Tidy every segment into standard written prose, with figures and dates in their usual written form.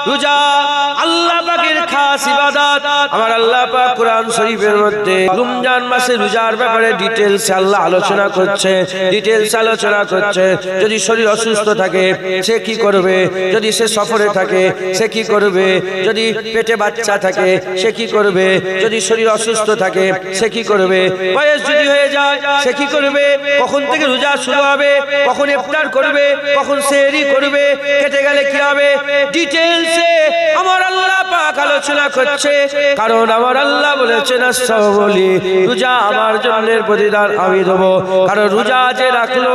রোজা আল্লাহ পাকের খাস ইবাদত। আমার আল্লাহ পাক কোরআন শরীফের মধ্যে রমজান মাসে রোজার ব্যাপারে ডিটেইলস আল্লাহ আলোচনা করছে, যদি শরীর অসুস্থ থাকে সে কি করবে, যদি সে সফরে থাকে সে কি করবে, যদি পেটে বাচ্চা থাকে সে কি করবে, যদি শরীর অসুস্থ থাকে সে কি করবে, বয়স যদি হয়ে যায় সে কি করবে, কখন থেকে রোজা শুরু হবে, কখন ইফতার করবে, কখন সেহরি করবে, কেটে গেলে কি হবে, ডিটেইলসে আমার আল্লাহ পাক আলোচনা করছে। কারণ আমার আল্লাহ বলেছেন আস-সাওমুলি, রোজা আমার জন্যের প্রতিদান আমি দেব। কারণ রোজা যে রাখলো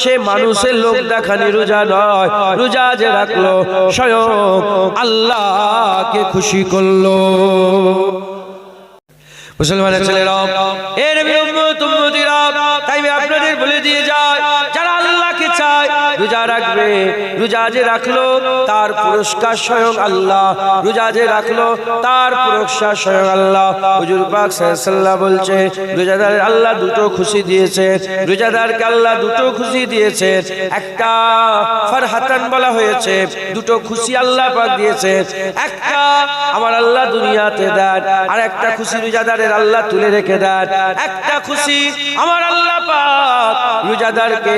সে মানুষের লোক দেখানি রোজা নয়, রোজা যে রাখলো স্বয়ং আল্লাহকে খুশি করলো। মুসলমানের ছেলেরা, এর উম্মতিরা, তাই আমি আপনাদের বলে দিয়ে যাই, যারা আল্লাহকে চায় রোজা রাখবে, রোজা যে রাখলো তার পুরস্কার স্বয়ং আল্লাহ, রোজা যে রাখলো তার পুরস্কার স্বয়ং আল্লাহ। হুজুর পাক সাল্লাল্লাহু আলাইহি ওয়াসাল্লাম বলছে, রোজাদার আল্লাহ দুটো খুশি দিয়েছে, রোজাদারকে আল্লাহ দুটো খুশি দিয়েছে। একটা ফারহাতান বলা হয়েছে, দুটো খুশি আল্লাহ পাক দিয়েছে। একটা আমার আল্লাহ দুনিয়াতে দেন, আর একটা খুশি রোজাদার আল্লাহ তুলে রেখে দেন। একটা খুশি আমার আল্লাহ পাক রোজাদারকে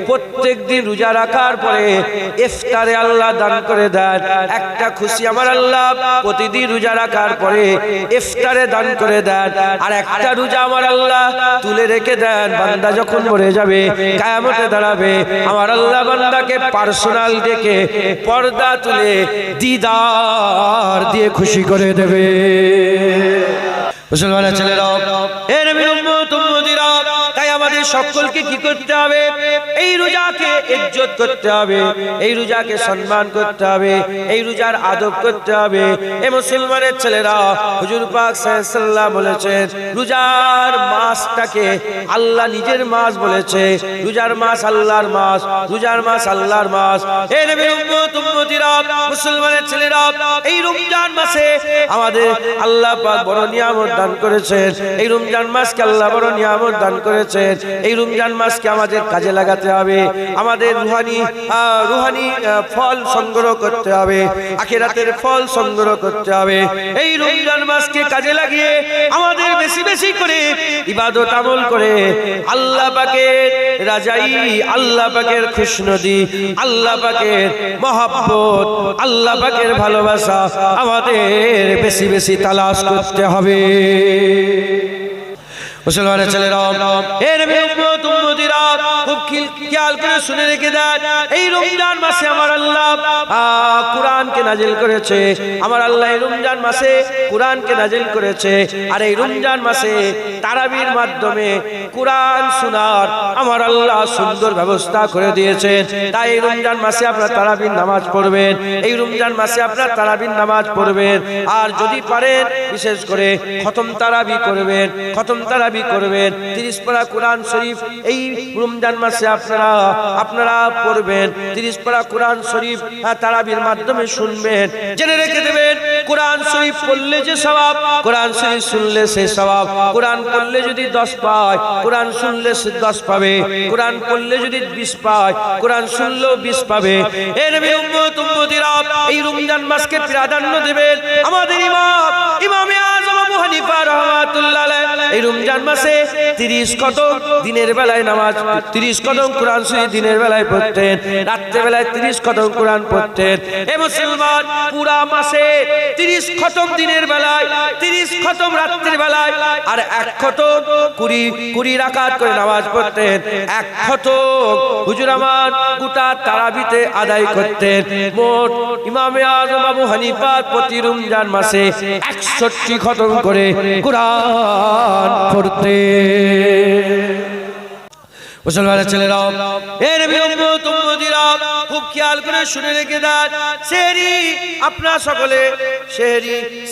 প্রত্যেক দিন রোজা রাখার পরে ইফতারে আল্লাহ দান করে দেন। একটা খুশি আমার আল্লাহ প্রতিদিন রোজা রাখার পরে ইফতারে দান করে দেন। আর একটা রোজা আমার আল্লাহ তুলে রেখে দেন, বান্দা যখন মরে যাবে কিয়ামতে দাঁড়াবে আমার আল্লাহ বান্দাকে পার্সোনাল ডেকে পর্দা তুলে দিদার দিয়ে খুশি করে দেবে। মুসলমানের ছেলেরা, এর উম্মতিরা, তাই আমাদের সকলকে কি করতে হবে, এই রোজাকে ইজ্জত করতে হবে, এই রোজাকে সম্মান করতে হবে, এই রোজার আদব করতে হবে। এই মুসলমানের ছেলেরা, হুজুর পাক সাল্লাল্লাহু আলাইহি ওয়াসাল্লাম বলেছেন, রোজার মাসটাকে আল্লাহ নিজের মাস বলেছে, রোজার মাস আল্লাহর মাস, রোজার মাস আল্লাহর মাস। এই নবীর উম্মতিরা, মুসলমানের ছেলেরা, এই রমজান মাসে আমাদের আল্লাহ পাক বড় নিয়ামত দান করেছেন, এই রমজান মাসকে আল্লাহ বড় নিয়ামত দান করেছেন। এই রমজান মাসকে আমাদের কাজে লাগাতে হবে, আমাদের রুহানি ফল সংগ্রহ করতে হবে, আখিরাতের ফল সংগ্রহ করতে হবে। এই রমজান মাসকে কাজে লাগিয়ে আমাদের বেশি বেশি করে ইবাদত আমল করে আল্লাহ পাকের রাজাই, আল্লাহ পাকের খুশনদি, আল্লাহ পাকের মহব্বত, আল্লাহ পাকের ভালোবাসা আমাদের বেশি বেশি তালাশ করতে হবে। মুসলমানের ছেলেরা, এর উম্মতিরা, খুব খেয়াল করে শুনে রেখে দেন, এই রমজান মাসে আমার আল্লাহ কুরআনকে নাজিল করেছে, আমার আল্লাহ এই রমজান মাসে কুরআনকে নাজিল করেছে। আর এই রমজান মাসে তারাবির মাধ্যমে কুরআন শোনার আমার আল্লাহ সুন্দর ব্যবস্থা করে দিয়েছেন। তাই এই রমজান মাসে আপনারা তারাবির নামাজ পড়বেন, এই রমজান মাসে আপনারা তারাবির নামাজ পড়বেন। আর যদি পারেন বিশেষ করে খতম তারাবি করবেন, খতম তারাবি করবেন, 30 পারা কোরআন শরীফ এই রমজান মাসে আপনারা পড়বেন। 30 পারা কোরআন শরীফ তারাবির মাধ্যমে শুনবেন। জেনে রেখে দেবেন, কোরআন শরীফ পড়লে যে সওয়াব, কোরআন শরীফ শুনলে সে সওয়াব। কোরআন পড়লে যদি 10 পায়, কোরআন শুনলে সে 10 পাবে। কোরআন পড়লে যদি 20 পায়, কোরআন শুনলেও 20 পাবে। এই নবীর উম্মতিরা, এই রমজান মাসকে প্রাধান্য দেবেন। আমাদের ইমামে আযম আবু হানিফা রাহমাতুল্লাহ আলাইহি এই রমজান মাসে 30 কদম দিনের বেলায় নামাজ, 30 কদম কোরআন শরীফ দিনের বেলায় পড়তেন, রাত্রে বেলায় 30 কদম কোরআন পড়তেন। এ মুসলমান, পুরা মাসে 30 খতম দিনের বেলায়, 30 খতম রাত্রের বেলায়, আর 1 খতম 20 রাকাত করে নামাজ পড়তেন। 1 খতম হুজুর আমার গোটা তারাবিতে আদায় করতেন। মোট ইমামে আযম আবু হানিফা প্রতি রমজান মাসে 61 খতম করে কোরআন পড়তে। মুসলমানের ছেলেরা, এর উম্মতিরা, খুব খেয়াল করে শুনে রেখে দেন। সেহরি আপনারা সকলে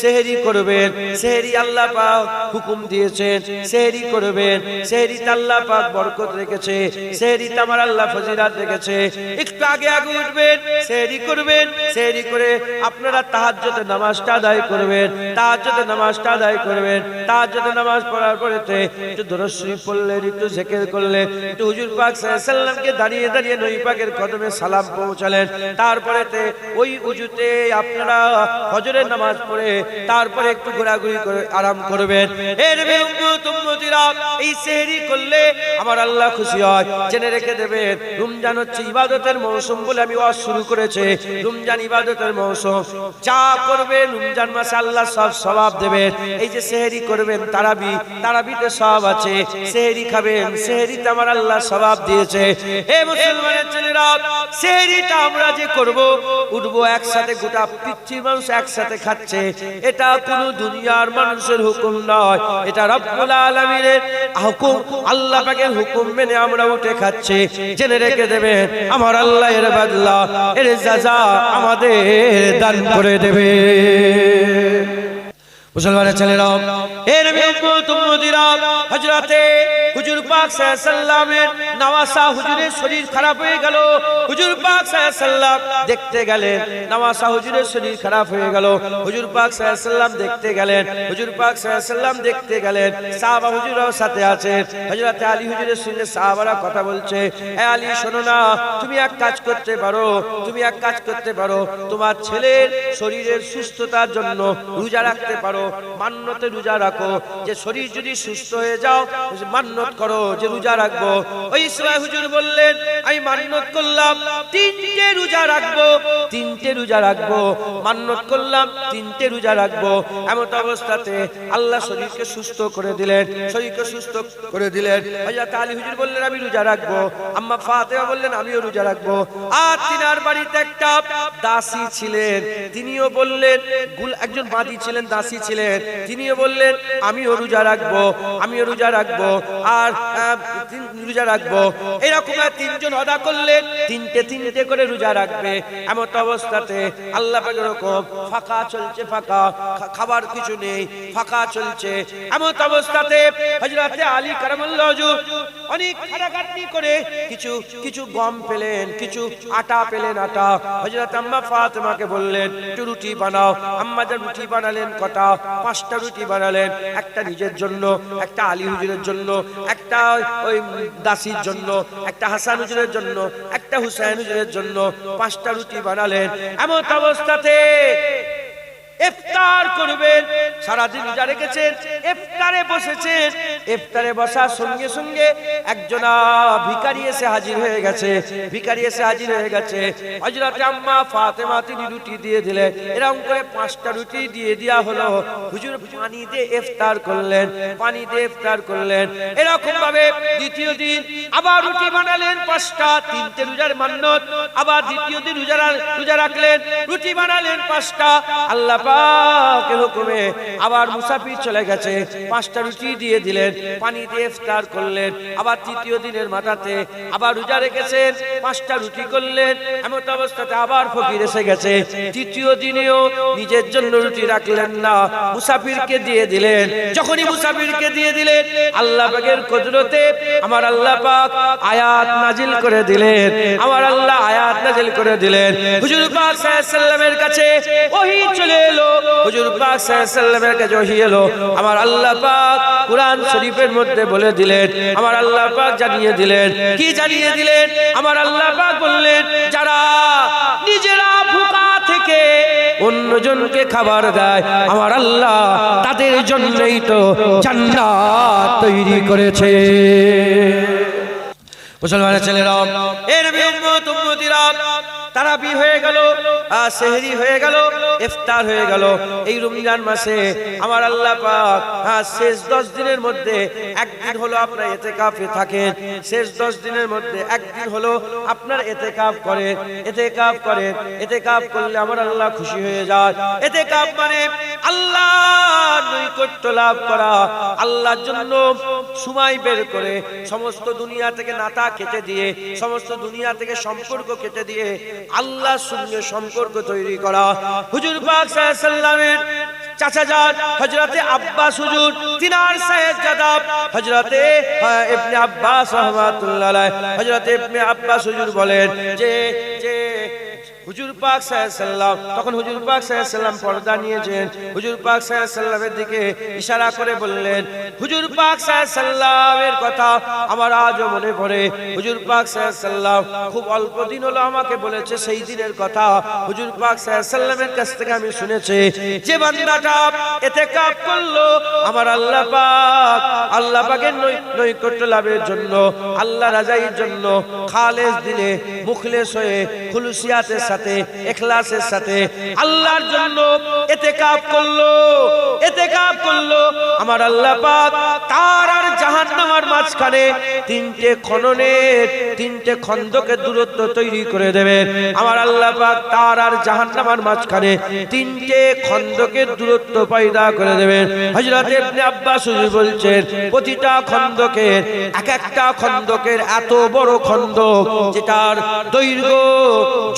সেহরি করবেন। সেহরি আল্লাহ পাক হুকুম দিয়েছেন, সেহরি করবেন। সেহরিতে আল্লাহ পাক বরকত রেখেছে, সেহরিতে আমার আল্লাহ ফজিলত রেখেছে। একটু আগে আগে উঠবেন, সেহরি করবেন। সেহরি করে আপনারা তাহাজ্জুদের নামাজটা আদায় করবেন। তাহাজ্জুদের নামাজটা আদায় করবেন। তাহাজ্জুদের নামাজ পড়ার পরেতে একটু দরুদ শরীফ পড়লেন, একটু জিকির করলেন, একটু হুজুর পাক সাল্লাল্লাহু আলাইহি সাল্লামকে দাঁড়িয়ে দাঁড়িয়ে নবী পাকের কদমে সালাম পৌঁছালেন। তারপরেতে ওই উজুতে আপনারা ফজরের নামাজ পড়ে তারপরে একটু ঘোরাঘুরি করে আরাম করবেন। এর উম্মত উম্মতিরা এই সেহরি করলে আমার আল্লাহ খুশি হয়। জেনে রেখে দেবেন, রমজান হচ্ছে ইবাদতের মৌসুম বলে আমি ওয়াজ শুরু করেছি। রমজান ইবাদতের মৌসুম, যা করবেন রমজান মাসে আল্লাহ সব সওয়াব দেবেন। এই যে সেহরি করবেন, তারাবিতে সওয়াব আছে। সেহরি খাবেন, সেহরিতে আমার আল্লাহ সওয়াব দিয়েছে। হে মুসলমানের ছেলেরা, সেহরিটা আমরা যে করব, উঠবো একসাথে, গোটা পৃথিবীর মানুষ একসাথে খাচ্ছে। এটা কোনো দুনিয়ার মানুষের হুকুম নয়, এটা রব্বুল আলামিনের হুকুম। আল্লাহ পাকের হুকুম মেনে আমরা উঠে খাচ্ছি। জেনে রেখে দেবেন, আমার আল্লাহ এর বদলা, এর সাজা আমাদের দান করে দেবে। মুসলমানের ছেলেরা, এর উম্মত উম্মতিরা, হযরতে হুজুর পাক সাল্লাল্লাহু আলাইহি সাল্লামের নওয়াসা হুজুরের শরীর খারাপ হয়ে গেল। হুজুর পাক সাল্লাল্লাহু আলাইহি সাল্লাম দেখতে গেলেন, নওয়াসা হুজুরের শরীর খারাপ হয়ে গেল। হুজুর পাক সাল্লাল্লাহু আলাইহি সাল্লাম দেখতে গেলেন, হুজুর পাক সাল্লাল্লাহু আলাইহি সাল্লাম দেখতে গেলেন। সাহাবা হুজুরও সাথে আছেন। হযরতে আলী হুজুরের সঙ্গে সাহাবারা কথা বলছে, এ আলী শোনো না, তুমি এক কাজ করতে পারো, তুমি এক কাজ করতে পারো, তোমার ছেলের শরীরের সুস্থতার জন্য রোজা রাখতে পারো, মান্নতে রোজা রাখো, যে শরীর যদি সুস্থ হয়ে যাও মান্নত করো যে রোজা রাখবো। ওই সময় হুজুর বললেন, আমি মান্নত করলাম 3টে রোজা রাখবো, 3টে রোজা রাখবো, মান্নত করলাম 3টে রোজা রাখবো। এমন অবস্থাতে আল্লাহ শরীরকে সুস্থ করে দিলেন, শরীরকে সুস্থ করে দিলেন। হযরত আলী হুজুর বললেন, আমি রোজা রাখবো। আম্মা ফাতেমা বললেন, আমিও রোজা রাখবো। আর তিনার বাড়িতে একটা দাসী ছিলেন, তিনিও বললেন, একজন বাদী ছিলেন, দাসী ছিলেন, তিনিও বললেন, আমিও রোজা রাখবো, আমিও রোজা রাখবো, আর রোজা রাখবো। এরকম তিনজন ওয়াদা করলেন, 3টে করে রোজা রাখবে। এমন অবস্থাতে আল্লাহ পাকের হুকুম, ফাঁকা চলছে, ফাঁকা, খাবার কিছু নেই, ফাঁকা চলছে। এমন অবস্থাতে হযরতে আলী কারামাল্লাহু হুজুর অনেক খাটাখাটনি করে কিছু গম পেলেন, কিছু আটা পেলেন, আটা। হযরত আম্মা ফাতেমাকে বললেন, একটু রুটি বানাও। আম্মা যা রুটি বানালেন, কটা 5টা রুটি বানালেন, একটা নিজের জন্য, একটা আলী হুজুরের জন্য, একটা ওই দাসীর জন্য, একটা হাসান হুজুরের জন্য, একটা হুসাইন হুজুরের জন্য, 5টা রুটি বানালেন। এমন অবস্থাতে ইফতার করবেন, সারাদিন রোজা রেখেছেন, ইফতারে বসেছেন। ইফতারে বসার সঙ্গে সঙ্গে একজন ভিখারি এসে হাজির হয়ে গেছে, ভিখারি এসে হাজির হয়ে গেছে। হযরত আম্মা ফাতেমা তিনি রুটি দিয়ে দিলেন। এরকম করে 5টা রুটি দিয়ে দেয়া হলো। হুজুর পানি দিয়ে ইফতার করলেন, পানি দিয়ে ইফতার করলেন। এরকম ভাবে দ্বিতীয় দিন আবার রুটি বানালেন 5টা, 3টে রোজার মান্নত। আবার দ্বিতীয় দিন রোজা রাখলেন, রুটি বানালেন 5টা। আল্লাহ পাকের হুকুমে আবার মুসাফির চলে গেছে, 5টা রুটি দিয়ে দিলেন, পানি দিয়ে ইফতার করলেন। আবার তৃতীয় দিনের মাথাতে আবার রোজা রেখেছেন, 5টা রুটি করলেন। এমন অবস্থাতে আবার ফকির এসে গেছে, তৃতীয় দিনেও নিজের জন্য রুটি রাখলেন না, মুসাফিরকে দিয়ে দিলেন। যখনই মুসাফিরকে দিয়ে দিলেন, আল্লাহ পাকের কুদরতে আমার আল্লাহ পাক আয়াত নাজিল করে দিলেন, আমার আল্লাহ আয়াত নাজিল করে দিলেন। হুজুর পাক সাল্লাল্লাহু আলাইহি সাল্লামের কাছে ওহী চলে এলো, হুজুর পাক সাল্লাল্লাহু আলাইহি সাল্লামের কাছে ওহী এলো। আমার আল্লাহ পাক কুরআন শরীফের মধ্যে বলে দিলেন, আমার আল্লাহ পাক জানিয়ে দিলেন। কি জানিয়ে দিলেন? আমার আল্লাহ পাক বললেন, যারা নিজেরা ভুকা থেকে অন্যজনকে খাবার দেয়, আমার আল্লাহ তাদের জন্যই তো জান্নাত তৈরি করেছে। মুসলমানের ছেলেরা, এর উম্মত উম্মতিরা, তারাবি হয়ে গেল, সেহরি হয়ে গেল, ইফতার হয়ে গেল। এই রমজান মাসে আমার আল্লাহ পাক শেষ 10 দিনের মধ্যে একদিন হলো আপনার ইতিকাফে থাকেন। শেষ 10 দিনের মধ্যে একদিন হলো আপনার ইতিকাফ করেন, ইতিকাফ করেন। ইতিকাফ করলে আমার আল্লাহ খুশি হয়ে যায়। ইতিকাফ মানে আল্লাহর নৈকট্য লাভ করা, আল্লাহর জন্য সময় বের করে সমস্ত দুনিয়া থেকে নাতা কেটে দিয়ে, সমস্ত দুনিয়া থেকে সম্পর্ক কেটে দিয়ে আল্লাহর সঙ্গে সম্পর্ক তৈরি করা। হুজুর পাক সাল্লাল্লাহু আলাইহি ওয়াসাল্লামের চাচাজান হযরতে আব্বাস হুজুর, তিনার সাহেবজাদা হযরতে ইবনে আব্বাস রাহমাতুল্লাহ আলাইহি, হযরতে ইবনে আব্বাস হুজুর বলেন যে হুজুর পাক সাল্লাল্লাহু আলাইহি ওয়াসাল্লাম, তখন হুজুর পাক সাল্লাল্লাহু আলাইহি ওয়াসাল্লাম পর্দা নিয়েছেন, হুজুর পাক সাল্লাল্লাহু আলাইহি ওয়াসাল্লামের দিকে ইশারা করে বললেন, হুজুর পাক সাল্লাল্লাহু আলাইহি ওয়াসাল্লামের কথা আমার আজও মনে পড়ে। হুজুর পাক সাল্লাল্লাহু আলাইহি ওয়াসাল্লাম খুব অল্প দিন হলো আমাকে বলেছে সেই দিনের কথা। হুজুর পাক সাল্লাল্লাহু আলাইহি ওয়াসাল্লামের কাছ থেকে আমি শুনেছি, যে বান্দাটা ইতিকাফ করলো আমার আল্লাহ পাকের নৈকট্য লাভের জন্য, আল্লাহ রাজাইর জন্য খালেস দিলে, মুখলেস হয়ে, খুলুসিয়াতের সাথে, ইখলাসের সাথে আল্লাহর জন্য ইতিকাফ করলো, আমার আল্লাহ পাক তার আর জাহান্নামের মাঝখানে তিনটে খন্দকের দূরত্ব তৈরি করে দেবেন। আমার আল্লাহ পাক তার আর জাহান্নামের মাঝখানে তিনটে খন্দকের দূরত্ব পয়দা করে দেবেন। হযরত ইবনে আব্বাস বলছেন, প্রতিটা খন্দকের একটা খন্দকের এত বড় খন্দক যেটার দৈর্ঘ্য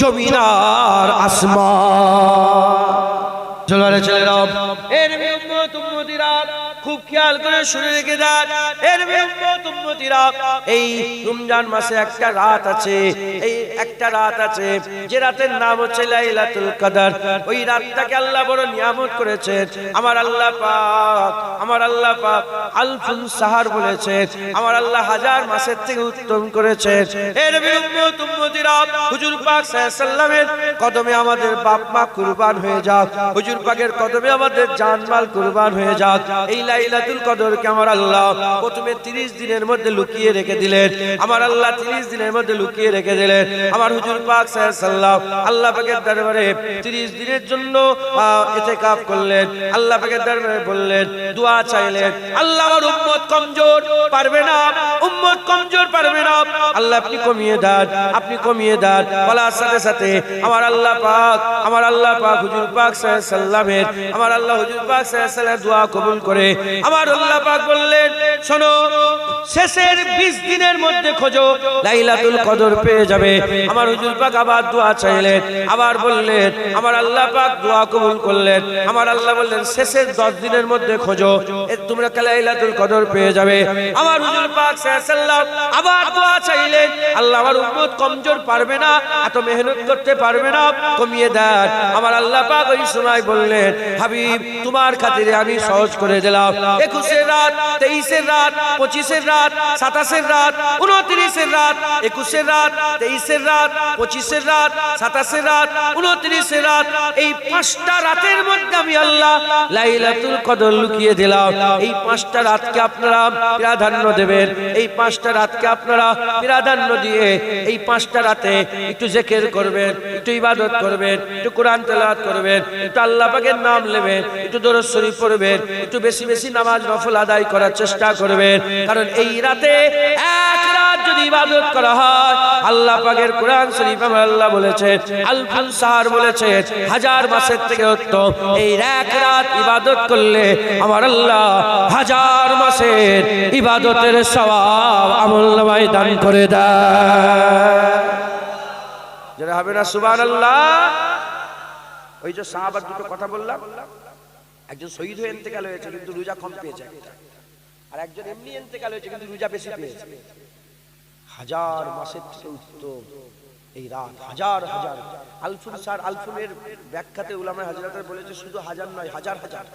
জমিন আর আসমান। চলে ছেলেরা, এর উম্মত উম্মতিরা খুব খেয়াল করে শুনে রেখে দেন, এর উম্মত উম্মতিরা এই রমজান মাসে একটা রাত আছে, এই একটা রাত আছে যে রাতের নাম হচ্ছে লাইলাতুল কদর। ওই রাতটাকে আল্লাহ বড় নিয়ামত করেছেন। আমার আল্লাহ পাক আলফুন সাহার বলেছেন, আমার আল্লাহ হাজার মাসের থেকে উত্তম করেছেন। এর উম্মত উম্মতিরা হুজুর পাক সাল্লাল্লাহু আলাইহি ওয়াসাল্লামের কদমে আমাদের বাপ মা কুরবান হয়ে যাক, হুজুর পাকের কদমে আমাদের জানমাল কুরবান হয়ে যাক। এই লাইলাতুল কদরকে আমার আল্লাহ প্রথমে 30 দিনের মধ্যে লুকিয়ে রেখে দিলেন। আমার আল্লাহ 30 দিনের মধ্যে লুকিয়ে রেখে দিলেন। আমার হুজুর পাক সাল্লাল্লাহু আলাইহি ওয়াসাল্লাম আল্লাহ পাকের দরবারে 30 দিনের জন্য ইতিকাফ করলেন। আল্লাহ পাকের দরবারে বললেন, দোয়া চাইলেন, আল্লাহ আমার উম্মত কমজোর, পারবে না, উম্মত কমজোর, পারবে না, আল্লাহ আপনি কমিয়ে দেন। বলার সাথে সাথে আমার আল্লাহ পাক হুজুর পাক সাল্লাল্লাহু আলাইহি ওয়াসাল্লামের, আমার আল্লাহ হুজুর পাক সাল্লাল্লাহু আলাইহি ওয়াসাল্লামের দোয়া কবুল করে আমার আল্লাহ পাক বললেন, শোনো, শেষের 20 দিনের মধ্যে খোঁজো, লাইলাতুল কদর পেয়ে যাবে। আমার হুজুর পাক আবার দোয়া চাইলেন, আবার বললেন, আমার আল্লাহ পাক দোয়া কবুল করলেন। আমার আল্লাহ বললেন, শেষের 10 দিনের মধ্যে খোঁজো, তোমরা লাইলাতুল কদর পেয়ে যাবে। আমার হুজুর পাক সাল্লাল্লাহু আলাইহি ওয়াসাল্লাম আবার দোয়া চাইলেন, আল্লাহ আমার উম্মত কমজোর, পারবে না, এত মেহনত করতে পারবে না, কমিয়ে দেন। আমার আল্লাহ পাক ওই সময় বললেন, হাবিব তোমার খাতিরে আমি সহজ করে দিলাম। 21 রাত, 23 রাত, 25 রাত, 27 রাত, 29 রাত, 21 রাত, 23 রাত, 25 রাত, 27 রাত, 29 রাত, এই 5টা রাতের মধ্যে আমি আল্লাহ লাইলাতুল কদর লুকিয়ে দিলাম। এই 5টা রাতকে আপনারা প্রাধান্য দেবেন, এই 5টা রাতকে আপনারা প্রাধান্য দিয়ে এই 5টা রাতে একটু জিকির করবেন, একটু ইবাদত করবেন, একটু কোরআন তেলাওয়াত করবেন, একটু আল্লাহ পাকের নাম নেবেন, একটু দরুদ শরীফ পড়বেন, একটু বেশি বেশি নামাজ নফল আদায় করার চেষ্টা করবেন। কারণ এই রাতে এক রাত যদি ইবাদত করা হয়, আল্লাহ পাকের কোরআন শরীফ আমার আল্লাহ বলেছেন, আলফুন সাহার বলেছেন, হাজার মাসের থেকে উত্তম। এই এক রাত ইবাদত করলে আমার আল্লাহ হাজার মাসের ইবাদতের সওয়াব আমলনামায় দান করে দেয়। যারা হবে না সুবহানাল্লাহ। ওই যে সাহাবার দুটো কথা বললাম, একজন শহীদ হয়ে ইন্তেকাল হয়েছে কিন্তু রোজা কম পেয়েছে, আর একজন এমনি ইন্তেকাল হয়েছে কিন্তু রোজা বেশি পেয়েছে। হাজার মাসের থেকে উত্তম এই রাত, হাজার হাজার। আলফুন সার, আলফুনের ব্যাখ্যাতে উলামায়ে হাজরাতের বলেছে, শুধু হাজার নয়, হাজার হাজার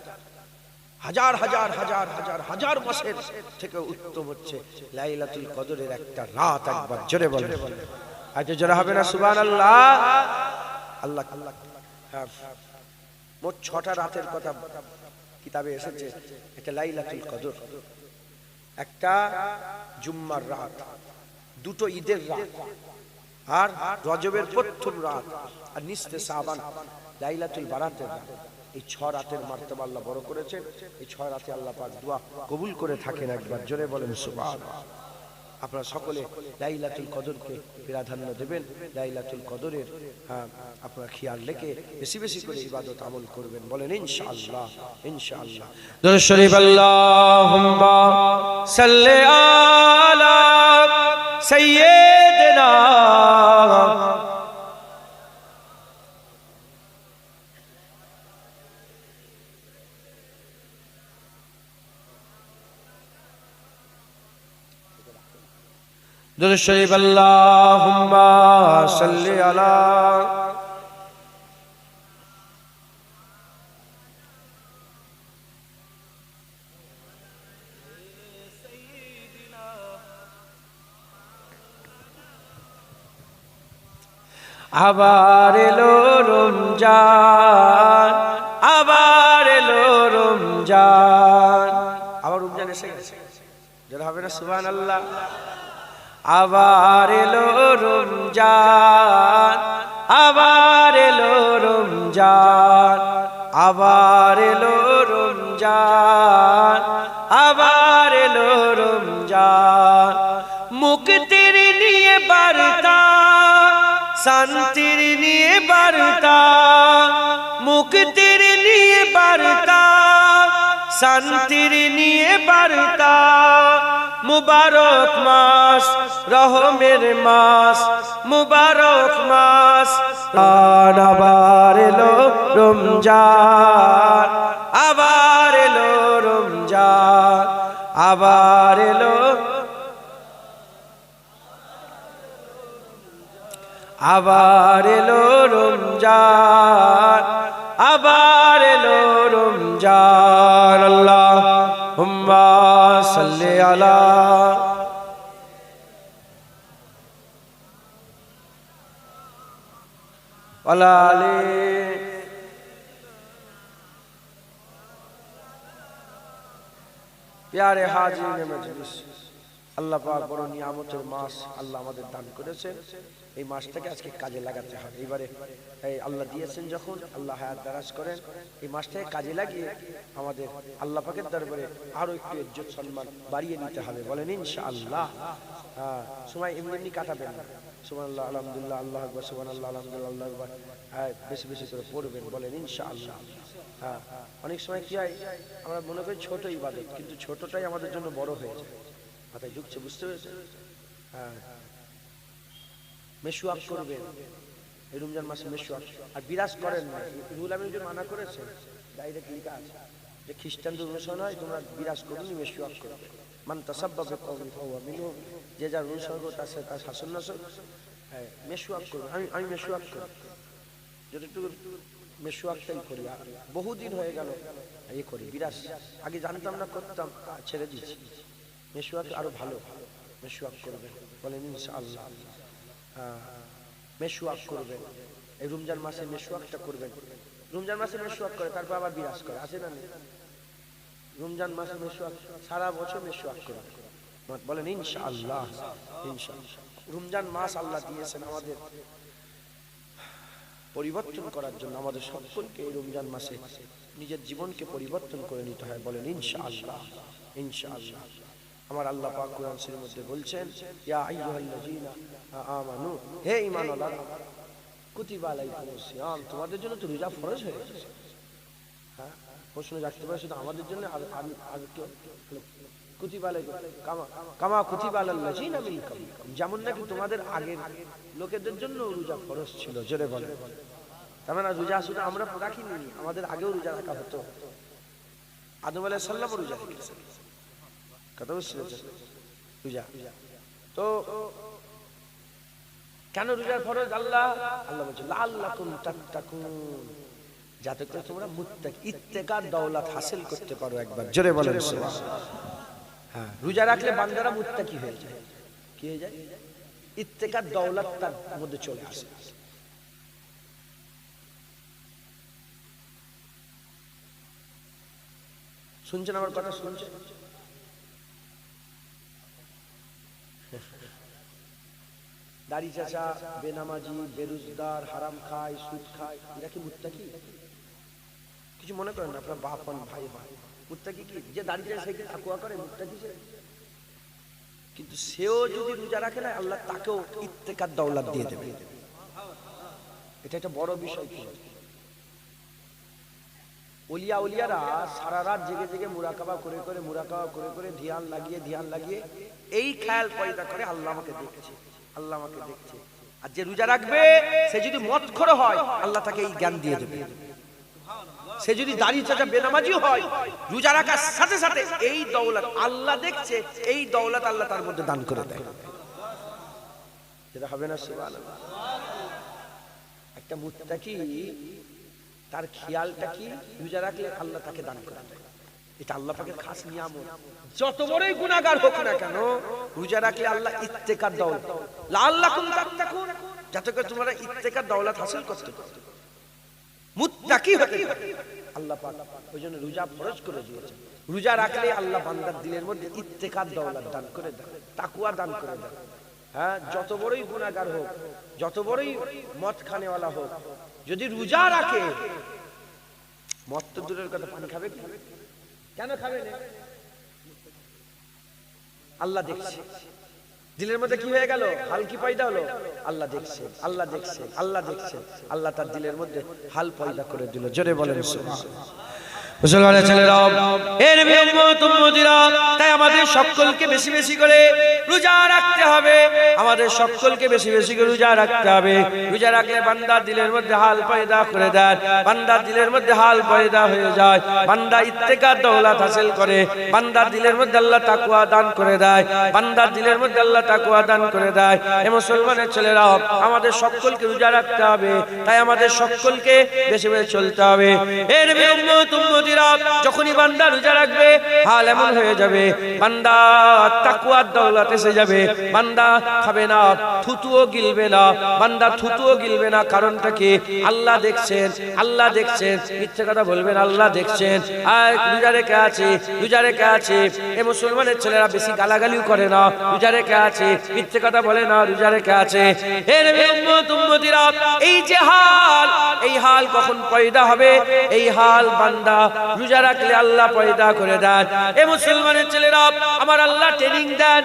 হাজার হাজার হাজার হাজার হাজার মাসের থেকে উত্তম হচ্ছে লাইলাতুল কদরের একটা রাত। একবার জোরে বলেন, আজ জোরে হবে না সুবহানাল্লাহ। আল্লাহ মোট 6টা রাতের কথা কিতাবে এসেছে। এটা লাইলাতুল কদর, একটা জুম্মার রাত, দুটো ঈদের রাত, আর রজবের প্রথম রাত, আর নিসফে শাবান লাইলাতুল বারাতের রাত। এই 6 রাতের মার্তবা আল্লাহ বড় করেছেন। এই 6 রাতে আল্লাহ পাক দোয়া কবুল করে থাকেন। একবার জোরে বলেন সুবহানাল্লাহ। আপনারা সকলে লাইলাতুল কদরকে প্রাধান্য দেবেন। লাইলাতুল কদরের আপনারা খেয়াল রেখে বেশি বেশি করে ইবাদত আমল করবেন, বলেন ইনশাআল্লাহ। ইনশাআল্লাহ দুরূদ শরীফ আল্লাহুম্মা সাল্লি আলা সাইয়্যিদিনা দুরূদ শরীফ আল্লাহুম্মা সাল্লি আলা আবার এলো রমজান, আবার এলো রমজান, আবার রমজান এসে গেছে, যারা হবে না সুবহানাল্লাহ। আবার এলো রমজান, আবার এলো রমজান, আবার এলো রমজান, আবার এলো রমজান। মুক্তির নিয়ে বার্তা, শান্তির নিয়ে বার্তা, মুক্তির নিয়ে বার্তা, শান্তির নিয়ে বার্তা। মুবারক মাস, রহমের মাস, মুবারক মাস। আবার এলো রমজান, আবার এলো রমজান, আবার এলো, আবার এলো রমজান, আবার এলো রমজান। আল্লাহুম্মা সাল্লি আলা ওয়ালা আলি প্যারে হাজির মজলিস। আল্লাহ পাক বড় নিয়ামতের মাস আল্লাহ আমাদের দান করেছেন, এই মাসটাকে আজকে কাজে লাগাতে হবে। এবারে এই আল্লাহ দিয়েছেন যখন, আল্লাহ হায়াত দারাজ করেন, এই মাসটাকে কাজে লাগিয়ে আমাদের আল্লাহ পাকের দরবারে আরো একটু ইজ্জত সম্মান বাড়িয়ে নিতে হবে, বলেন ইনশাআল্লাহ। হ্যাঁ, সময় এমনি এমনি কাটাবেন না। সুবহানাল্লাহ, আলহামদুলিল্লাহ, আল্লাহু আকবার, সুবহানাল্লাহ, আলহামদুলিল্লাহ, আল্লাহু আকবার, বেশি বেশি করে পড়বেন, বলেন ইনশাআল্লাহ। হ্যাঁ, অনেক সময় কি হয়, আমরা মনে করি ছোট ইবাদত, কিন্তু ছোটটাই আমাদের জন্য বড় হয়ে যায়। মাথায় ঢুকছে, বুঝতে পেরেছেন? হ্যাঁ, মেশওয়াক করবেন এই রমজান মাসে, মেশওয়াক আর বিরাজ করেন না। রুল আমি যে মানা করেছেন, ডাইরেক্ট লেখা আছে যে খ্রিস্টানদের অনুসরণ হয়, তোমরা বিরাজ করুন, মেশওয়াক করবে। মান তাসাব্বাবা বিকওমি ফাহুয়া মিনহুম, যে যার অনুসরণ করে তার শাসন নাসক। হ্যাঁ, মেশওয়াক করবেন। আমি মেশওয়াক করি, যতটুকু মেশওয়াকটাই করি, বহুদিন হয়ে গেল এই করি বিরাজ। আগে জানতাম না, করতাম, ছেড়ে দিয়েছি। মেশওয়াক আরো ভালো, মেশওয়াক করবেন, বলেন ইনশাআল্লাহ। মেশওয়াক করবেন এই রমজান মাসে, মেশওয়াকটা করবেন। রমজান মাসে মেশওয়াক করে, তারপর আবার বিরাজ করে, আছে না? রমজান মাসে মেশওয়াক, সারা বছর মেশওয়াক করে, বলেন ইনশাআল্লাহ। ইনশাআল্লাহ রমজান মাস আল্লাহ দিয়েছেন আমাদের পরিবর্তন করার জন্য। আমাদের সকলকে এই রমজান মাসে নিজের জীবনকে পরিবর্তন করে নিতে হয়, বলেন ইনশাআল্লাহ। ইনশাআল্লাহ আমার আল্লাহ পাক কোরআন শরীফের মধ্যে বলছেন, ইয়া আইয়ুহাল্লাযীনা আমানু, হে ঈমানওয়ালারা, কুতিবা আলাইকুমুস সিয়াম, তোমাদের জন্য তো রোজা ফরজ হয়ে গেছে। হ্যাঁ, প্রশ্ন জাগতে পারে শুধু আমাদের জন্য, আর কুতিবা আলাইকুম কামা কুতিবা আলাল্লাযীনা মিন ক্বাবলিকুম, যেমন নাকি তোমাদের আগের লোকেদের জন্য রোজা ফরজ ছিল। জোরে বলেন। তার মানে রোজা শুধু আমরা রাখিনি, আমাদের আগেও রোজা রাখা হতো। আদম আলাইহিস সালাম রোজা রেখেছেন, কথা বুঝতে পেরেছেন? রোজা তো কেন রোজার ফরজ? আল্লাহ বলছে লাআল্লাকুম তাত্তাকুন, যাতে করে তোমরা মুত্তাকি, ইত্তেকার দৌলত হাসিল করতে পারো। একবার জোরে বলেন সুবহানাল্লাহ। হ্যাঁ, রোজা রাখলে বান্দারা মুত্তাকি হয়ে যায়। কি হয়ে যায়? ইত্তেকার দৌলত তার মধ্যে চলে আসে। শুনছেন আমার কথা? শুনছেন? দাড়ি চাচা, বেনামাজি, বেরোজগার, হারাম খায়, সুদ খায়, এরা কি মুত্তাকি? কিছু মনে করেন না, আপনার বাপ হন, ভাই হয়, মুত্তাকি কি? যে দাড়ি চাচা সে কি তাকওয়া করে? মুত্তাকি সে? কিন্তু সেও যদি রোজা রাখে না, আল্লাহ তাকেও ইত্তেকার দৌলত দিয়ে দেবে। এটা একটা বড় বিষয়। ওলিয়ারা সারা রাত জেগে জেগে মুরাকাবা করে করে ধ্যান লাগিয়ে এই খেয়াল পয়দা করে, আল্লাহ আমাকে দেখছে, আল্লাহ আমাকে দেখছে। আর যে রোজা রাখবে সে যদি মদখোর হয়, আল্লাহ তাকে এই জ্ঞান দিয়ে দেবে। সে যদি দাড়ি চাচা বেনামাজিও হয়, রোজা রাখার সাথে সাথে এই দৌলত আল্লাহ দেখছে, এই দৌলত আল্লাহ তার মধ্যে দান করে দেয়। যেটা হবে না সুবহানাল্লাহ। একটা মুত্তাকি তার খেয়ালটা কি, রোজা রাখলে আল্লাহ তাকে দান করে দেয়। এটা আল্লাহ পাকের খাস নিয়ামত। যত বড়ই গুনাহগার হোক না কেন, রোজা রাখলে আল্লাহ ইত্তেকার দৌলত, লাআল্লাকুম তাত্তাকুন, যাতে করে তোমরা ইত্তেকার দৌলত হাসিল করতে পারো, মুত্তাকি হতে পারো। আল্লাহ পাক ওইজন্য রোজা ফরজ করে দিয়েছেন। রোজা রাখলে আল্লাহ বান্দার দিলের মধ্যে ইত্তেকার দৌলত দান করে দেয়, তাকওয়া দান করে দেয়। হ্যাঁ, যত বড়ই গুনাহগার হোক, যত বড়ই মদ খানেওয়ালা হোক, যদি রোজা রাখে, মদ তো দূরের কথা, পানি খাবে কি? কেন খাবে না? আল্লাহ দেখছে। দিলের মধ্যে কি হয়ে গেল, হালকি পয়দা হলো, আল্লাহ দেখছে, আল্লাহ দেখছে, আল্লাহ দেখছে। আল্লাহ তার দিলের মধ্যে হাল পয়দা করে দিল। জোরে বলেন সুবহানাল্লাহ। মুসলমানের ছেলেরা, এর উম্মতিরা, তাই আমাদের সকলকে বেশি বেশি করে রোজা রাখতে হবে। আমাদের সকলকে বেশি বেশি করে রোজা রাখতে হবে। রোজা রাখলে বান্দার দিলের মধ্যে হাল পয়দা করে দেয়, বান্দার দিলের মধ্যে হাল পয়দা হয়ে যায়, বান্দা ইত্তেকার দৌলত হাসিল করে, বান্দার দিলের মধ্যে আল্লাহ তাকওয়া দান করে দেয়, বান্দার দিলের মধ্যে আল্লাহ তাকওয়া দান করে দেয়। এ মুসলমানের ছেলেরা, আমাদের সকলকে রোজা রাখতে হবে। তাই আমাদের সকলকে বেশি বেশি চলতে হবে। এর যখনই বান্দা রোজা রাখবে, হাল এমন হয়ে যাবে, বান্দা তাকওয়ার দৌলত এসে যাবে। বান্দা খাবে না, থুতুও গিলবে না, বান্দা থুতুও গিলবে না। কারণটা কি? আল্লাহ দেখছেন, আল্লাহ দেখছেন। মিথ্যে কথা বলবেন, আল্লাহ দেখছেন। আর রোজা রেখে আছে, রোজা রেখে আছে। এ মুসলমানের ছেলেরা বেশি গালাগালিও করে না, রোজা রেখে আছে, মিথ্যে কথা বলে না, রোজা রেখে আছে। এর উম্মতিরা, এই যে হাল, এই হাল কখন পয়দা হবে? এই হাল বান্দা রোজা রাখলে আল্লাহ পয়দা করে দেন। এ মুসলমানের ছেলেরা, আমার আল্লাহ ট্রেনিং দেন,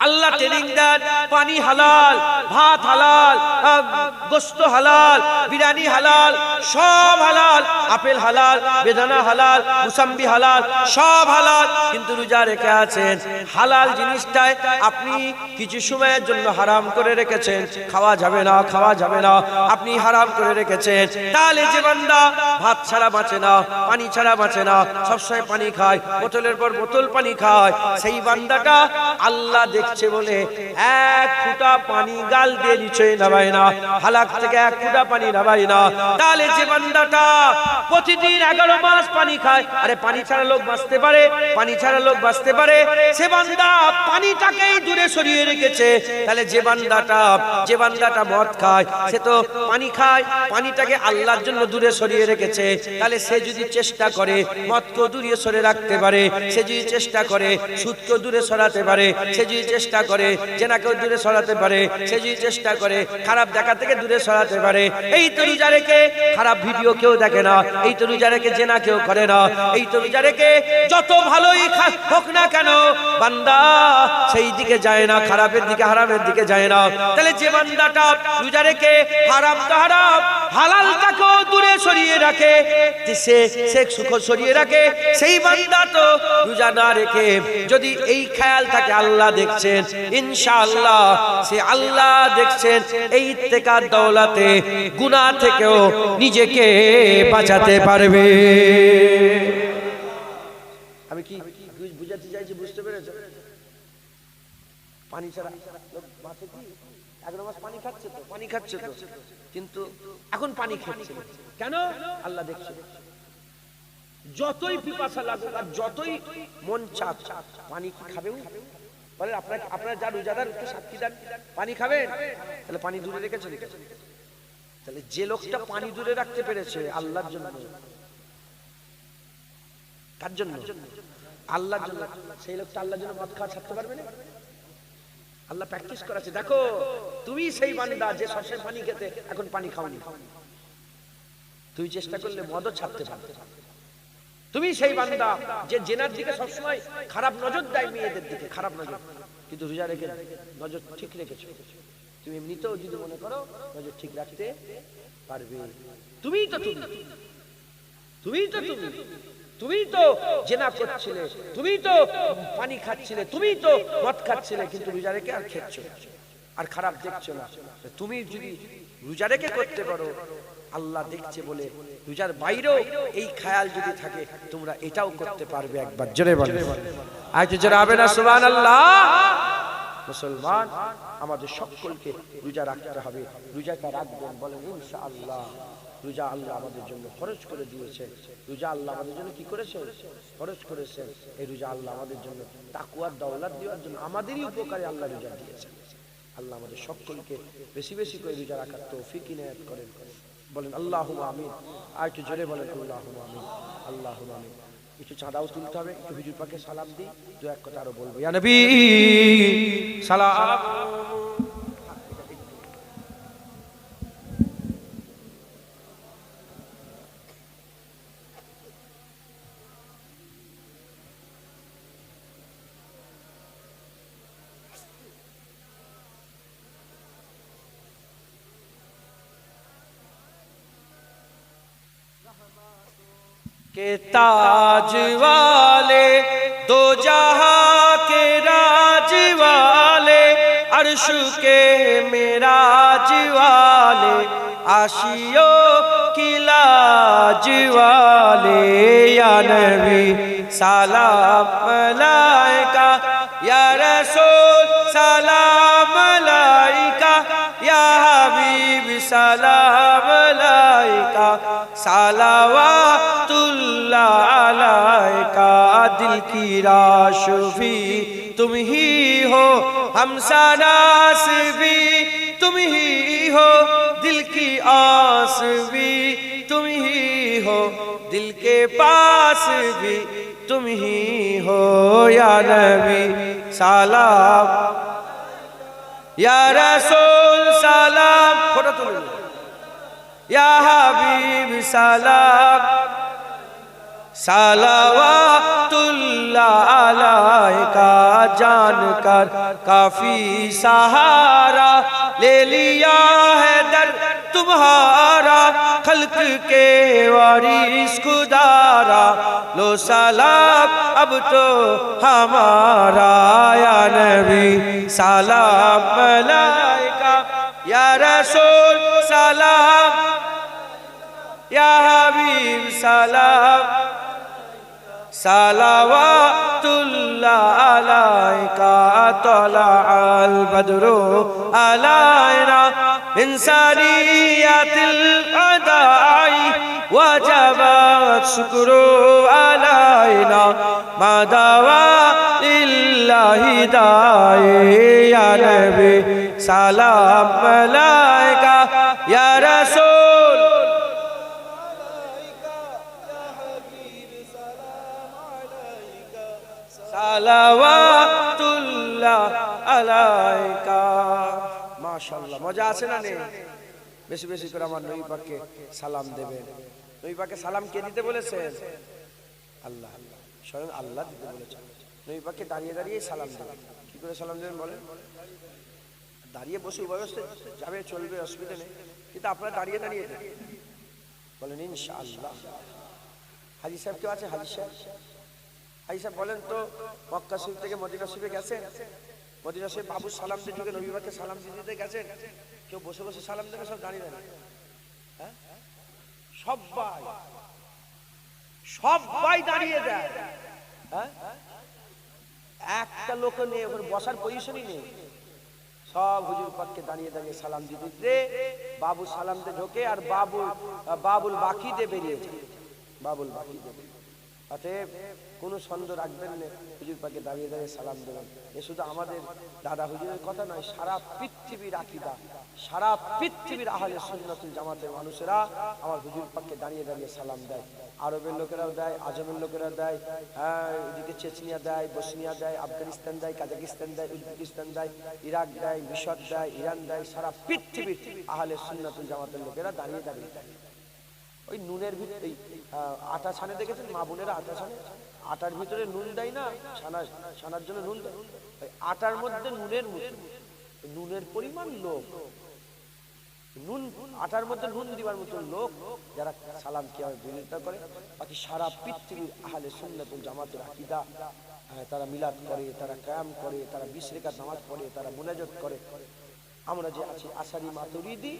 আল্লাহ ট্রেনিং দেন। পানি হালাল, ভাত হালাল, গোশত হালাল, বিরিয়ানি হালাল, সব হালাল, আপেল হালাল, বেদানা হালাল, মুসাম্বি হালাল, সব হালাল। কিন্তু রোজা রেখে আছেন, হালাল জিনিসটাই আপনি কিছু সময়ের জন্য হারাম করে রেখেছেন, খাওয়া যাবে না, খাওয়া যাবে না, আপনি হারাম করে রেখেছেন। তাহলে যে বান্দা ভাত ছাড়া বাঁচে না, পানি ছাড়া বাঁচে না, সবসময় পানি খায়, বোতলের পর বোতল পানি খায়, সেই বান্দাটা আল্লাহ বলে এক ফুটা পানি গাল দিয়ে নিচে নামায় না, হালাক থেকে এক ফুটা পানি নামায় না। তাহলে যে বান্দাটা প্রতিদিন 11 মাস পানি খায়, আরে পানি ছাড়া লোক বাঁচতে পারে, পানি ছাড়া লোক বাঁচতে পারে, সে বান্দা পানিটাকেই দূরে সরিয়ে রেখেছে। তাহলে যে বান্দাটা মদ খায়, সে তো পানি খায়, পানিটাকে আল্লাহর জন্য দূরে সরিয়ে রেখেছে। তাহলে সে যদি চেষ্টা করে মদকে দূরে সরে রাখতে পারে, সে যদি চেষ্টা করে সুদকে দূরে সরাতে পারে, সে যদি চেষ্টা করে জেনাকেও দূরে সরাতে পারে, সে যদি চেষ্টা করে খারাপ দেখা থেকে দূরে সরাতে পারে। এই তো রোজা রেখে খারাপ ভিডিও কেউ দেখে না, এই তো রোজা রেখে জেনা কেউ করে না, এই তো রোজা রেখে যত ভালোই হোক না কেন বান্দা সেই দিকে যায় না, খারাপের দিকে, হারামের দিকে যায় না। তাহলে যে বান্দাটা রোজা রেখে হারাম তো হারাম, হালালটাকেও দূরে সরিয়ে রাখে, সে সুখ সরিয়ে রাখে, সেই বান্দা তো রোজা না রেখে যদি এই খেয়াল থাকে আল্লাহ দেখছেন, ইনশাআল্লাহ সে আল্লাহ দেখছেন, এই ইত্তেকার দৌলতে গুনাহ থেকেও নিজেকে বাঁচাতে পারবে। আমি কি বুঝাতে চাইছি, বুঝতে পেরেছো? পানি ছাড়া লোক বাঁচে কি? 11 মাস পানি খাচ্ছে তো, পানি খাচ্ছে তো, কিন্তু এখন পানি খাচ্ছে কেন? আল্লাহ দেখছে। যতই পিপাসা লাগুক আর যতই মন চাপ, পানি কি খাবেও? বলে আপনারা যা রোজাদার একটু সাক্ষী দেন, পানি খাবেন? তাহলে পানি দূরে রেখেছে। তাহলে যে লোকটা পানি দূরে রাখতে পেরেছে আল্লাহর জন্য, কার জন্য? আল্লাহর জন্য। সেই লোকটা আল্লাহর জন্য মদ খাওয়া ছাড়তে পারবে না? আল্লাহ প্র্যাকটিস করাচ্ছে। দেখো তুমি সেই বান্দা যে সবসময় পানি খেতে এখন পানি খাওনি, তুই চেষ্টা করলে মদও ছাড়তে পারবে। তুমি সেই বান্দা যে জেনার দিকে সবসময় খারাপ নজর দেয়, মেয়েদের দিকে খারাপ নজর, কিন্তু রোজা রেখে নজর ঠিক রেখেছো। তুমি এমনিতেও যদি মনে করো নজর ঠিক রাখতে পারবে। তুমিই তো তুমি তো জেনা করছিলে, তুমি তো পানি খাচ্ছিলে, তুমি তো মদ খাচ্ছিলে, কিন্তু রোজা রেখে আর খেচ্ছো আর খারাপ দেখছো না। তুমি যদি রোজা রেখে করতে পারো, আল্লাহ দেখছে বলে রোজার বাইরেও এই খেয়াল যদি থাকে, তোমরা এটাও করতে পারবে। একবার জোরে বলে, আজ জোরে হবে না সুবহানাল্লাহ। মুসলমান আমাদের সকলকে রোজা রাখতে হবে। রোজাটা রাখবেন, বলেন ইনশাআল্লাহ। রোজা আল্লাহ আমাদের জন্য ফরজ করে দিয়েছেন। রোজা আল্লাহ আমাদের জন্য কি করেছেন? ফরজ করেছেন। এই রোজা আল্লাহ আমাদের জন্য তাকওয়ার দৌলত দেওয়ার জন্য, আমাদেরই উপকারে আল্লাহ রোজা দিয়েছেন। আল্লাহ আমাদের সকলকে বেশি বেশি করে রোজা রাখার তৌফিক ইনায়াত করেন। বলেন আল্লাহুম্মা আমিন। আর একটু জোরে বলেন আল্লাহুম্মা আমিন, আল্লাহুম্মা আমিন। একটু চাঁদাও তুলতে হবে, একটু হুজুর পাকে সালাম দিই, দু এক কথা আরো বলবো। ইয়া নবী সালাম। के ताज वाले, दो जहां के राज वाले, अर्श के मेराज वाले, आशियो की लाज वाले, या नबी सलाम मलाइका, या रसूल सलाम मलाइका, या हबीब सलाम मलाइका, सलावातुल्लाह अलैका। दिल की राशफी तुम ही हो, हमसनास भी तुम ही हो, दिल की आस भी तुम ही हो, दिल के पास भी तुम ही हो, या नबी सलाम, या रसूल सलाम, फोटो तुलो, या हबीब सलाम, सलावातुल्लाह अलैका। जानकर काफी सहारा ले लिया है दर तुम्हारा, खल्क के वारिस खुदारा, लो सलाम अब तो हमारा, या नबी सलाम मलाइका, या रसूल सलाम, या हबीब सलाम, सलावातुल्लाह अलैका। तलअल बद्रु अलैना मिन सनियातिल अदाई, वजबत शुक्रू अलैना, मा दवा लिल्लाहि दाई, या नबी सलाम मलाइका, या रसूल सलावातुल्लाह अलैका। माशाআল্লাহ, মজা আছে না নেই? বেশি বেশি করে আমার নবী পাককে সালাম দেবেন। নবী পাককে সালাম কে দিতে বলেছেন? আল্লাহ, স্বয়ং আল্লাহ দিতে বলেছেন। নবী পাককে দাঁড়িয়ে দাঁড়িয়ে সালাম দেবেন। কি করে সালাম দেবেন বলেন? দাঁড়িয়ে বসে ব্যবস্থা যাবে, চলবে, অসুবিধা নেই, কিন্তু আপনারা দাঁড়িয়ে দাঁড়িয়ে বলেন ইনশাআল্লাহ। হাজী সাহেব কেউ আছে? হাজী সাহেব, হাজী সাহেব বলেন তো, মক্কা শরীফ থেকে মদিনা শরীফে গেছেন? মদিনা শরীফ বাবু সালাম দিয়ে যুগে নবী পাককে সালাম দিতে গেছেন? কেউ বসে বসে সালাম দেবে? সব দাঁড়িয়ে দাঁড়িয়ে? হ্যাঁ, সবাই দাঁড়িয়ে দেয়। হ্যাঁ, একটা লোক নেই ওখানে, বসার পজিশনই নেই। সব হুজুর পাককে দাঁড়িয়ে দাঁড়িয়ে সালাম দিতে, বাবু সালাম দিয়ে ঢোকে আর বাবুল বাকিতে বেরিয়ে যায়। বাবুল বাকিতে। অতএব কোনো সন্দেহ রাখবেন না, হুজুর পাকে দাঁড়িয়ে দাঁড়িয়ে সালাম দেবেন। এ শুধু আমাদের দাদা হুজুরের কথা নয়, সারা পৃথিবীর আকীদা, সারা পৃথিবীর আহলে সুন্নাতুল জামাতের মানুষেরা আমার হুজুর পাককে দাঁড়িয়ে দাঁড়িয়ে সালাম দেয়। আরবের লোকেরাও দেয়, আজমের লোকেরা দেয়, এদিকে চেচনিয়া দেয়, বসনিয়া দেয়, আফগানিস্তান দেয়, কাজাকিস্তান দেয়, উজবেকিস্তান দেয়, ইরাক দেয়, মিশর দেয়, ইরান দেয়, সারা পৃথিবীর আহলে সুন্নাতুল জামাতের লোকেরা দাঁড়িয়ে দাঁড়িয়ে দেয়। ওই নুনের ভিতরে আটা ছানে দেখেছেন মা বোনেরা আটা ছানে, আটার ভিতরে নুন দেয় না, ছানার জন্য নুন দেয়, ওই আটার মধ্যে নুনের পরিমাণ লোক, নুন আটার মধ্যে নুন দিবার মতো লোক যারা সালাম কিভাবে বিরোধিতা করে। বাকি সারা পৃথিবীর আহলে সুন্নাত ওয়াল জামাতের আকীদা, তারা মিলাদ করে, তারা কিয়াম করে, তারা 20 রাকাত নামাজ পড়ে, তারা মুনাজাত করে। আমরা যে আছি আশারি মাতুরিদি,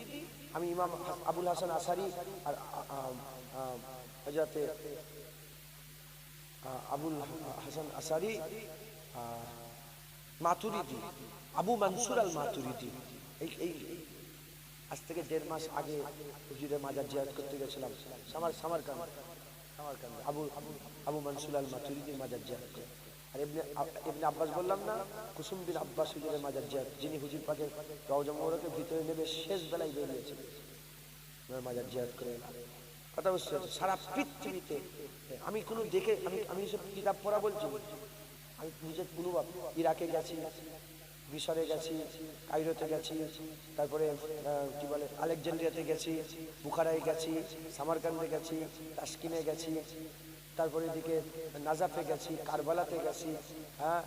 আমি ইমাম আবুল হাসান আশারি আর হযরতে আবুল হাসান আশারি মাতুরিদি, আবু মনসুর আল মাতুরিদি, এই আজ থেকে 1.5 মাস আগে হুজুরের মাজার জিয়ারত করতে গেছিলাম সামারকান্দে। আবু মনসুর আল মাতুরিদির মাজার জিয়ারত করে। আর ইবনে আব্বাস বললাম না, কুসুম বিন আব্বাস হুজুরের মাজার জিয়ারত, যিনি হুজুর পাকের রওজা মোবারকের ভিতরে নেবে শেষ বেলায় বেরিয়েছিলেন, ওনার মাজার জিয়ারত করে এলাম। কথা বুঝতে পারছি? সারা পৃথিবীতে আমি কোনো দেখে আমি সব কিতাব পড়া বলছি, আমি নিজের অনুভব, ইরাকে গেছি, মিশরে গেছি, কায়রোতে গেছি, তারপরে কি বলে আলেকজান্দ্রিয়াতে গেছি, বুখারায় গেছি, সামারকান্দে গেছি, তাসকিনে গেছি, তারপরে এদিকে নাজাফে গেছি, কারবালাতে গেছি, হ্যাঁ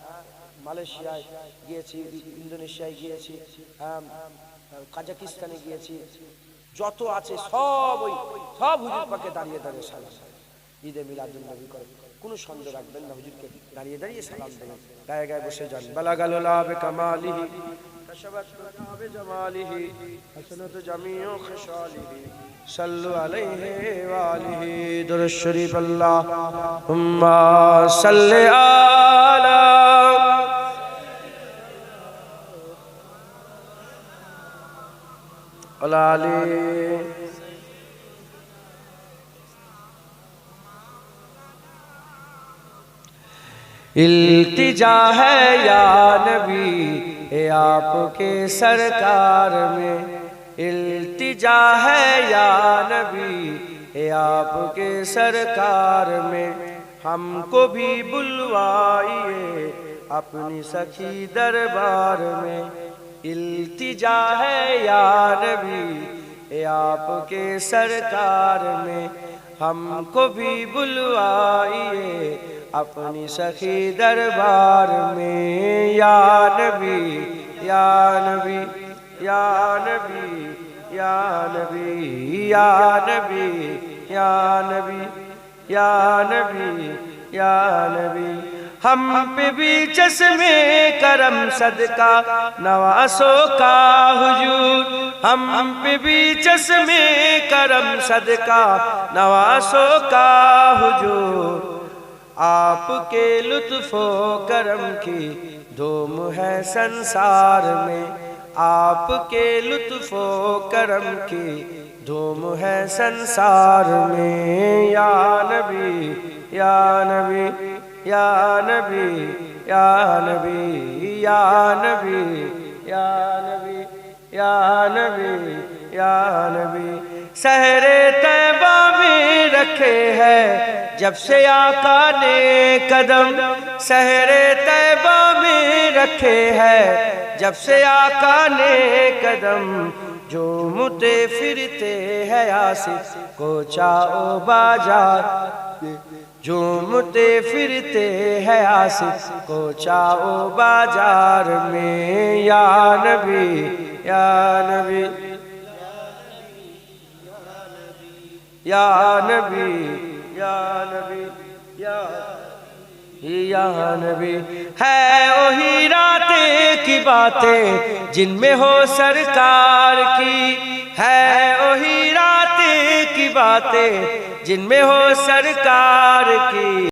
মালয়েশিয়ায় গিয়েছি, ইন্দোনেশিয়ায় গিয়েছি, কাজাকিস্তানে গিয়েছি, যত আছে সব হুজুর পাকে দাঁড়িয়ে দাঁড়িয়ে সালাম, ঈদে মিলাদুন নবী করে, কোনো সন্দেহ রাখবেন না, হুজুরকে দাঁড়িয়ে দাঁড়িয়ে সালাম দেবেন, গায়ে গায়ে বসে যান। বালাগাল লাবে কামালিহি কাশাবাত বে জামালিহি হাসানাত জামিউ খিসালিহি সাল্লু আলাইহি ওয়া আলিহি দুরূদ শরীফ আল্লাহুম্মা সাল্লি আলা আলি इल्तिजा है या नबी ए आपके सरकार में, इल्तिजा है या नबी ए आपके सरकार में, हमको भी बुलवाइए अपनी सखी दरबार में, इल्तिजा है या नबी ए आपके सरकार में, हमको भी बुलवाइए अपनी सखी दरबार में, या नबी या नबी या नबी या नबी या नबी या नबी या नबी या नबी, हम पे भी चश्मे करम सदका नवासों का हुजूर, हम पे भी चश्मे करम सदका नवासों का हुजूर, आपके लुत्फो करम की धूम है संसार में, आपके लुत्फो करम की धूम है संसार में, या नबी या नबी या नबी या नबी या नबी या नबी या नबी या नबी, सहरे तैबा में रखे हैं जब से आका ने कदम, सहरे तैबा में रखे हैं जब से आका ने कदम, जो मुते फिरते हैं आसिफ कोचा ओ बाजार, झूमते फिरते हैं आसिफ कोचा ओ बाजार में, या नबी या नबी या नबी या नबी या नबी, है वही रातें की बातें जिनमें हो सरकार की, है वही रातें की बातें जिनमें हो सरकार की।